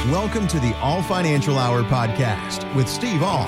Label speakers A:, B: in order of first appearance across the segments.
A: Welcome to the All Financial Hour podcast with Steve All.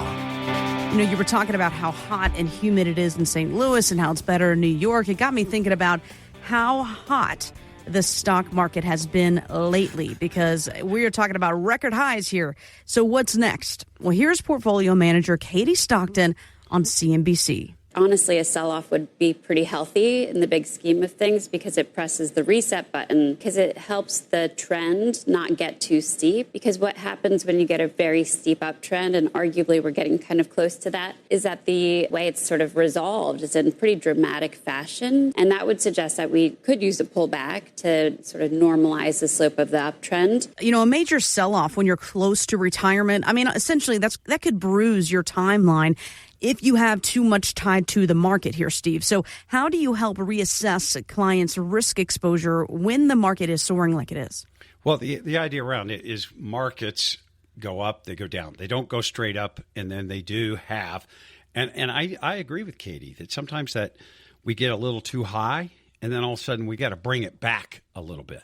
B: You know, you were talking about how hot and humid it is in St. Louis and how it's better in New York. It got me thinking about how hot the stock market has been lately, because we are talking about record highs here. So what's next? Well, here's portfolio manager Katie Stockton on CNBC.
C: Honestly, a sell-off would be pretty healthy in the big scheme of things because it presses the reset button, because it helps the trend not get too steep. Because what happens when you get a very steep uptrend, and arguably we're getting kind of close to that, is that the way it's sort of resolved is in pretty dramatic fashion. And that would suggest that we could use a pullback to sort of normalize the slope of the uptrend.
B: You know, a major sell-off when you're close to retirement, I mean, essentially that could bruise your timeline if you have too much tied to the market here, Steve. So how do you help reassess a client's risk exposure when the market is soaring like it is?
D: Well, the idea around it is markets go up, they go down. They don't go straight up, and then they do have. And I agree with Katie that sometimes that we get a little too high, and then all of a sudden we got to bring it back a little bit,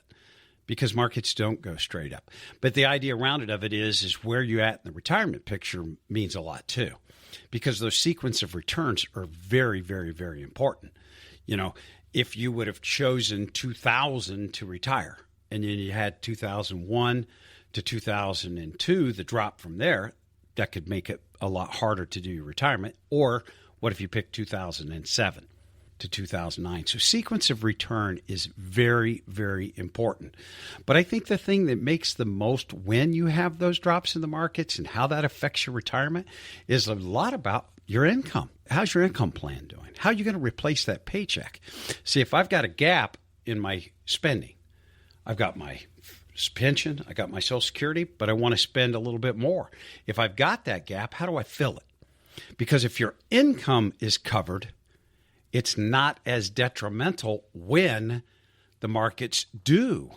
D: because markets don't go straight up. But the idea around it of it is where you're at in the retirement picture means a lot too, because those sequence of returns are very, very, very important. You know, if you would have chosen 2000 to retire and then you had 2001 to 2002, the drop from there, that could make it a lot harder to do your retirement. Or what if you picked 2007? To 2009. So sequence of return is very, very important. But I think the thing that makes the most when you have those drops in the markets and how that affects your retirement is a lot about your income. How's your income plan doing? How are you going to replace that paycheck? See, if I've got a gap in my spending, I've got my pension, I got my Social Security, but I want to spend a little bit more. If I've got that gap, how do I fill it? Because if your income is covered, it's not as detrimental when the markets do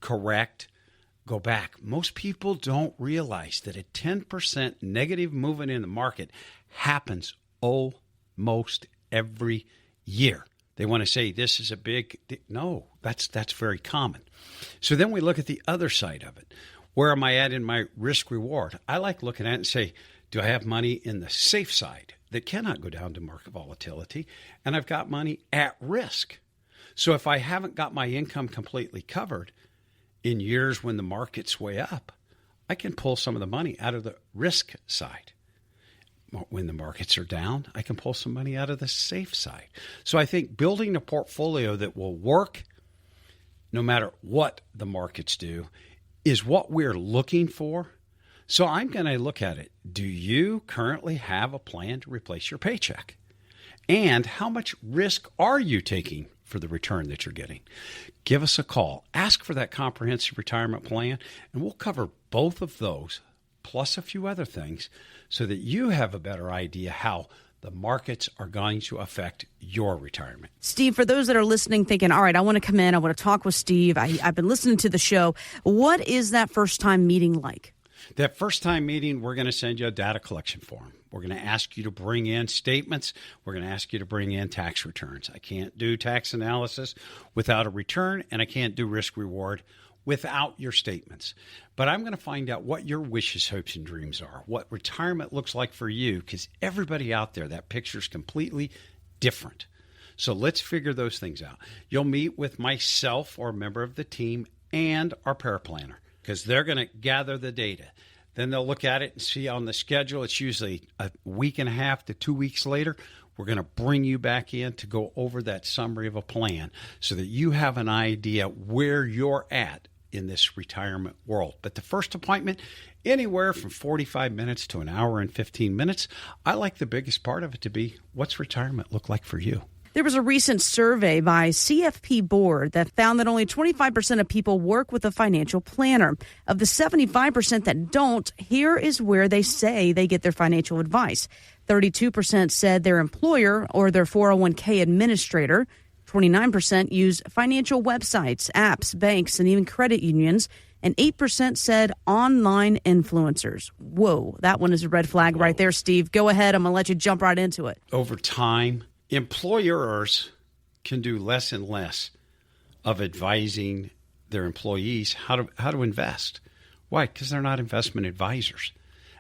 D: go back. Most people don't realize that a 10% negative movement in the market happens almost every year. They want to say this is a big, no, that's very common. So then we look at the other side of it. Where am I at in my risk reward? I like looking at it and say, do I have money in the safe side that cannot go down to market volatility, and I've got money at risk? So if I haven't got my income completely covered in years when the market's way up, I can pull some of the money out of the risk side. When the markets are down, I can pull some money out of the safe side. So I think building a portfolio that will work no matter what the markets do is what we're looking for. So I'm going to look at it. Do you currently have a plan to replace your paycheck? And how much risk are you taking for the return that you're getting? Give us a call. Ask for that comprehensive retirement plan, and we'll cover both of those, plus a few other things, so that you have a better idea how the markets are going to affect your retirement.
B: Steve, for those that are listening thinking, all right, I want to come in, I want to talk with Steve, I've been listening to the show. What is that first-time meeting like?
D: That first-time meeting, we're going to send you a data collection form. We're going to ask you to bring in statements. We're going to ask you to bring in tax returns. I can't do tax analysis without a return, and I can't do risk reward without your statements. But I'm going to find out what your wishes, hopes, and dreams are, what retirement looks like for you, because everybody out there, that picture is completely different. So let's figure those things out. You'll meet with myself or a member of the team and our paraplanner, because they're going to gather the data. Then they'll look at it and see on the schedule. It's usually a week and a half to 2 weeks later. We're going to bring you back in to go over that summary of a plan so that you have an idea where you're at in this retirement world. But the first appointment, anywhere from 45 minutes to an hour and 15 minutes. I like the biggest part of it to be, what's retirement look like for you?
B: There was a recent survey by CFP Board that found that only 25% of people work with a financial planner. Of the 75% that don't, here is where they say they get their financial advice. 32% said their employer or their 401k administrator. 29% use financial websites, apps, banks, and even credit unions. And 8% said online influencers. Whoa, that one is a red flag right there, Steve. Go ahead. I'm going to let you jump right into it.
D: Over time, employers can do less and less of advising their employees how to invest. Why? Because they're not investment advisors.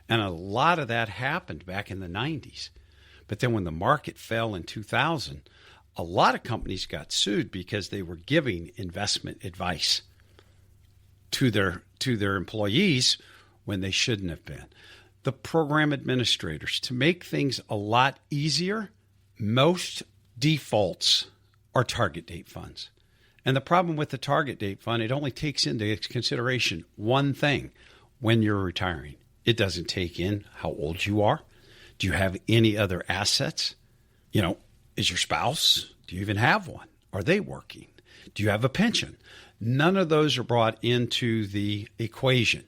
D: And a lot of that happened back in the 90s. But then when the market fell in 2000, a lot of companies got sued because they were giving investment advice to their employees when they shouldn't have been. The program administrators, to make things a lot easier, most defaults are target date funds. And the problem with the target date fund, it only takes into consideration one thing when you're retiring. It doesn't take in how old you are. Do you have any other assets? Is your spouse? Do you even have one? Are they working? Do you have a pension? None of those are brought into the equation.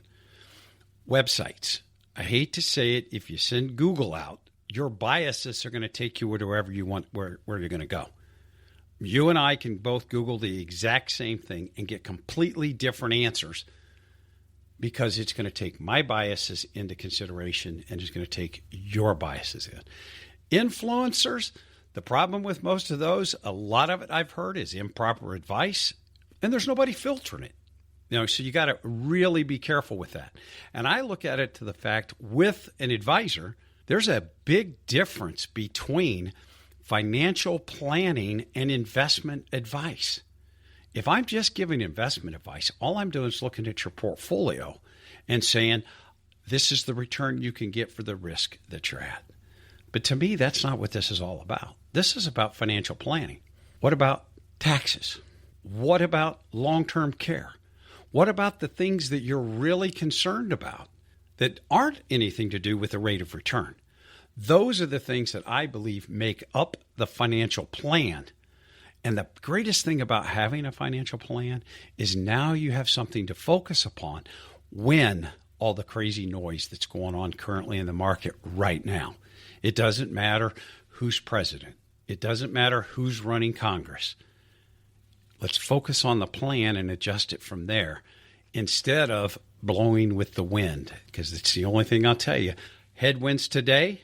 D: Websites. I hate to say it, if you send Google out, your biases are going to take you wherever you want, where you're going to go. You and I can both Google the exact same thing and get completely different answers because it's going to take my biases into consideration and it's going to take your biases in. Influencers, the problem with most of those, a lot of it I've heard is improper advice, and there's nobody filtering it. So you got to really be careful with that. And I look at it to the fact with an advisor, there's a big difference between financial planning and investment advice. If I'm just giving investment advice, all I'm doing is looking at your portfolio and saying, this is the return you can get for the risk that you're at. But to me, that's not what this is all about. This is about financial planning. What about taxes? What about long-term care? What about the things that you're really concerned about that aren't anything to do with the rate of return? Those are the things that I believe make up the financial plan. And the greatest thing about having a financial plan is now you have something to focus upon when all the crazy noise that's going on currently in the market right now. It doesn't matter who's president. It doesn't matter who's running Congress. Let's focus on the plan and adjust it from there instead of blowing with the wind, because it's the only thing I'll tell you. Headwinds today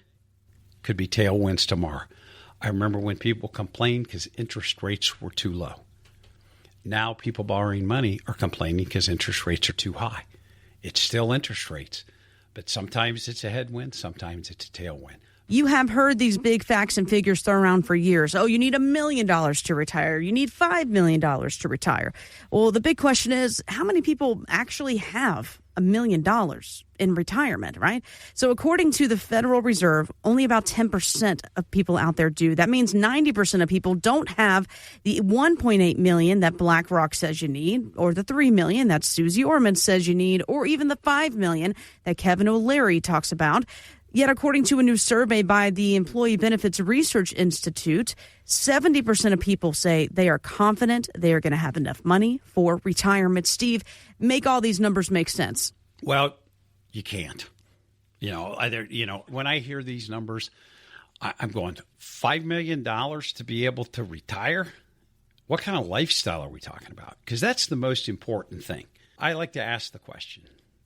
D: could be tailwinds tomorrow. I remember when people complained because interest rates were too low. Now people borrowing money are complaining because interest rates are too high. It's still interest rates, but sometimes it's a headwind, sometimes it's a tailwind.
B: You have heard these big facts and figures thrown around for years. Oh, you need $1 million to retire. You need $5 million to retire. Well, the big question is, how many people actually have $1 million in retirement, right? So according to the Federal Reserve, only about 10% of people out there do. That means 90% of people don't have the $1.8 million that BlackRock says you need, or the $3 million that Susie Orman says you need, or even the $5 million that Kevin O'Leary talks about. Yet, according to a new survey by the Employee Benefits Research Institute, 70% of people say they are confident they are going to have enough money for retirement. Steve, make all these numbers make sense.
D: Well, you can't. When I hear these numbers, I'm going, $5 million to be able to retire? What kind of lifestyle are we talking about? Because that's the most important thing. I like to ask the question.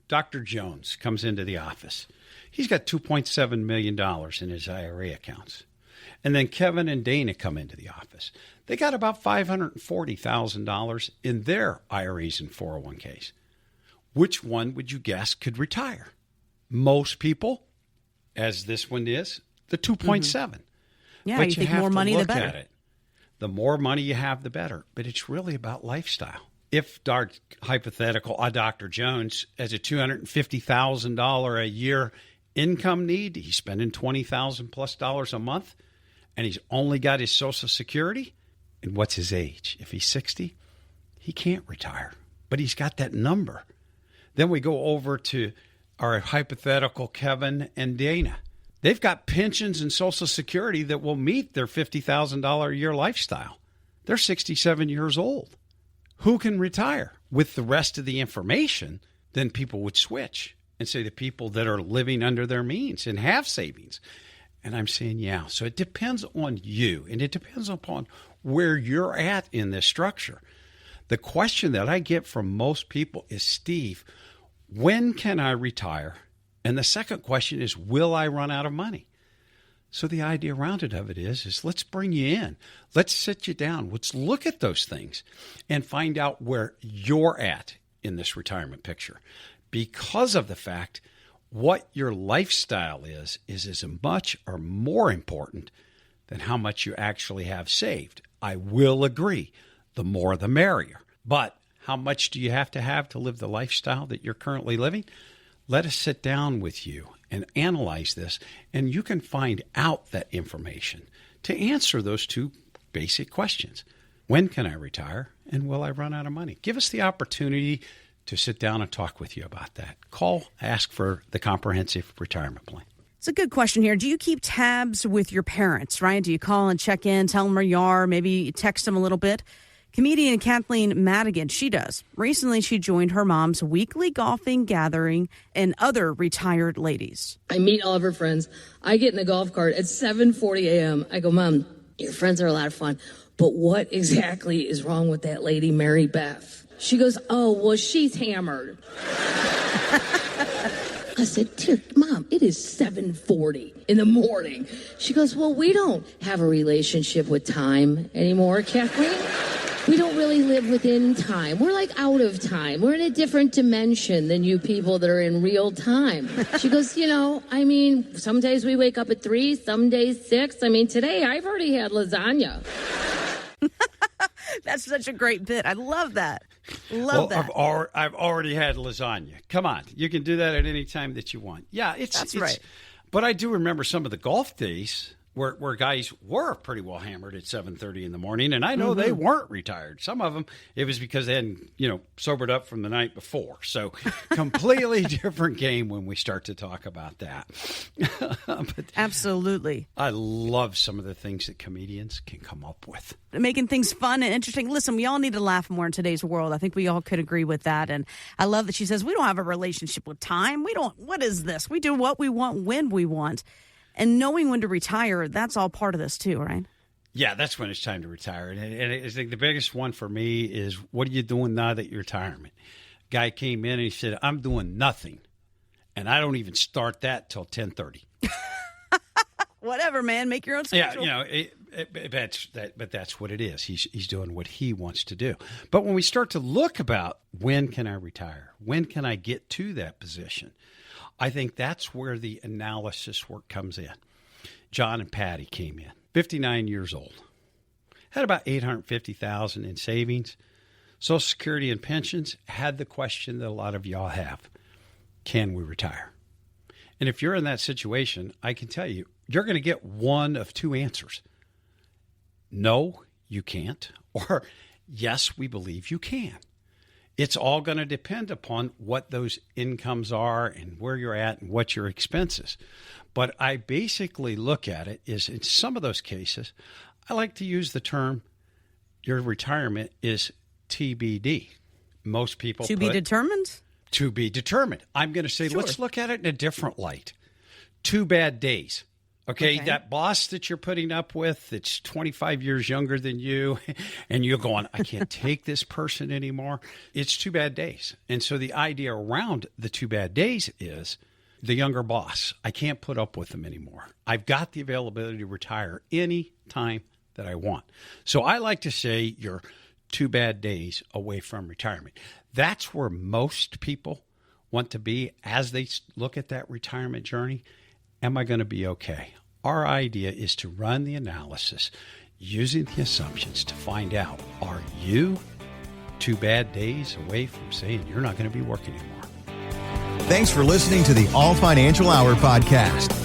D: Dr. Jones comes into the office. He's got $2.7 million in his IRA accounts. And then Kevin and Dana come into the office. They got about $540,000 in their IRAs and 401ks. Which one would you guess could retire? Most people, as this one is, the 2.7. Mm-hmm.
B: Yeah,
D: but
B: you think more money, the better.
D: At it. The more money you have, the better. But it's really about lifestyle. If hypothetical, Dr. Jones has a $250,000 a year income need, he's spending $20,000 plus a month, and he's only got his Social Security, and what's his age? If he's 60, he can't retire, but he's got that number. Then we go over to our hypothetical Kevin and Dana. They've got pensions and Social Security that will meet their $50,000 a year lifestyle. They're 67 years old. Who can retire? With the rest of the information, then people would switch and say the people that are living under their means and have savings. And I'm saying, yeah. So it depends on you, and it depends upon where you're at in this structure. The question that I get from most people is, Steve, when can I retire? And the second question is, will I run out of money? So the idea around it is let's bring you in. Let's sit you down. Let's look at those things and find out where you're at in this retirement picture. because of the fact what your lifestyle is as much or more important than how much you actually have saved. I will agree, the more the merrier. But how much do you have to live the lifestyle that you're currently living? Let us sit down with you and analyze this, and you can find out that information to answer those two basic questions. When can I retire, and will I run out of money? Give us the opportunity to sit down and talk with you about that. Call, ask for the comprehensive retirement plan.
B: It's a good question here. Do you keep tabs with your parents, right? Do you call and check in, tell them where you are, maybe text them a little bit? Comedian Kathleen Madigan, she does. Recently, she joined her mom's weekly golfing gathering and other retired ladies.
E: I meet all of her friends. I get in the golf cart at 7:40 a.m. I go, Mom, your friends are a lot of fun, but what exactly is wrong with that lady, Mary Beth? She goes, oh, well, she's hammered. I said, dear Mom, it is 7:40 in the morning. She goes, well, we don't have a relationship with time anymore, Kathleen. We don't really live within time. We're like out of time. We're in a different dimension than you people that are in real time. She goes, some days we wake up at 3, some days 6. Today I've already had lasagna.
B: That's such a great bit. I love that. Love that.
D: I've already had lasagna. Come on. You can do that at any time that you want. Yeah, it's
B: right.
D: But I do remember some of the golf days where guys were pretty well hammered at 7:30 in the morning, and I know they weren't retired. Some of them, it was because they hadn't, sobered up from the night before. So completely different game when we start to talk about that. But
B: absolutely.
D: I love some of the things that comedians can come up with.
B: Making things fun and interesting. Listen, we all need to laugh more in today's world. I think we all could agree with that. And I love that she says, we don't have a relationship with time. What is this? We do what we want when we want. And knowing when to retire, that's all part of this too, right?
D: Yeah, that's when it's time to retire. And I think the biggest one for me is, what are you doing now that you're retirement? Guy came in and he said, I'm doing nothing. And I don't even start that till 10:30.
B: Whatever, man. Make your own schedule.
D: Yeah, but that's what it is. He's doing what he wants to do. But when we start to look about when can I retire? When can I get to that position? I think that's where the analysis work comes in. John and Patty came in, 59 years old, had about $850,000 in savings. Social Security and pensions had the question that a lot of y'all have. Can we retire? And if you're in that situation, I can tell you, you're going to get one of two answers. No, you can't. Or yes, we believe you can. It's all going to depend upon what those incomes are and where you're at and what your expenses. But I basically look at it is, in some of those cases, I like to use the term, your retirement is TBD. Most people
B: to be determined?
D: To be determined. I'm going to say, Let's look at it in a different light. 2 bad days. Okay, that boss that you're putting up with that's 25 years younger than you, and you're going, I can't take this person anymore. It's 2 bad days. And so the idea around the 2 bad days is the younger boss. I can't put up with them anymore. I've got the availability to retire any time that I want. So I like to say you're 2 bad days away from retirement. That's where most people want to be as they look at that retirement journey. Am I going to be okay? Our idea is to run the analysis using the assumptions to find out, are you 2 bad days away from saying you're not going to be working anymore?
A: Thanks for listening to the All Financial Hour podcast.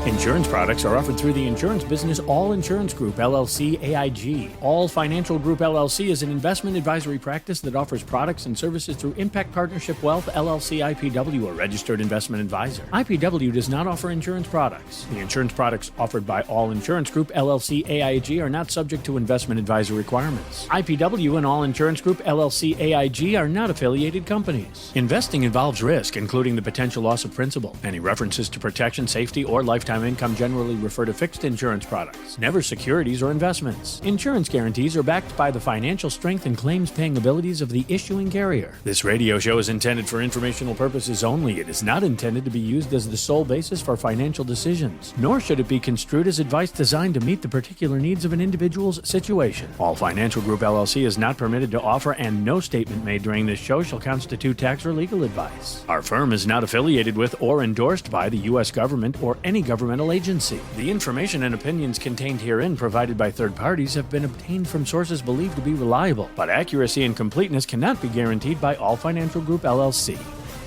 F: Insurance products are offered through the insurance business All Insurance Group, LLC, AIG. All Financial Group, LLC is an investment advisory practice that offers products and services through Impact Partnership Wealth, LLC, IPW, a registered investment advisor. IPW does not offer insurance products. The insurance products offered by All Insurance Group, LLC, AIG are not subject to investment advisor requirements. IPW and All Insurance Group, LLC, AIG are not affiliated companies. Investing involves risk, including the potential loss of principal. Any references to protection, safety, or lifetime lifetime income generally refer to fixed insurance products, never securities or investments. Insurance guarantees are backed by the financial strength and claims-paying abilities of the issuing carrier. This radio show is intended for informational purposes only. It is not intended to be used as the sole basis for financial decisions, nor should it be construed as advice designed to meet the particular needs of an individual's situation. All Financial Group LLC is not permitted to offer, and no statement made during this show shall constitute tax or legal advice. Our firm is not affiliated with or endorsed by the U.S. government or any governmental agency. The information and opinions contained herein provided by third parties have been obtained from sources believed to be reliable, but accuracy and completeness cannot be guaranteed by All Financial Group LLC.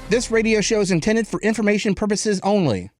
G: This radio show is intended for information purposes only.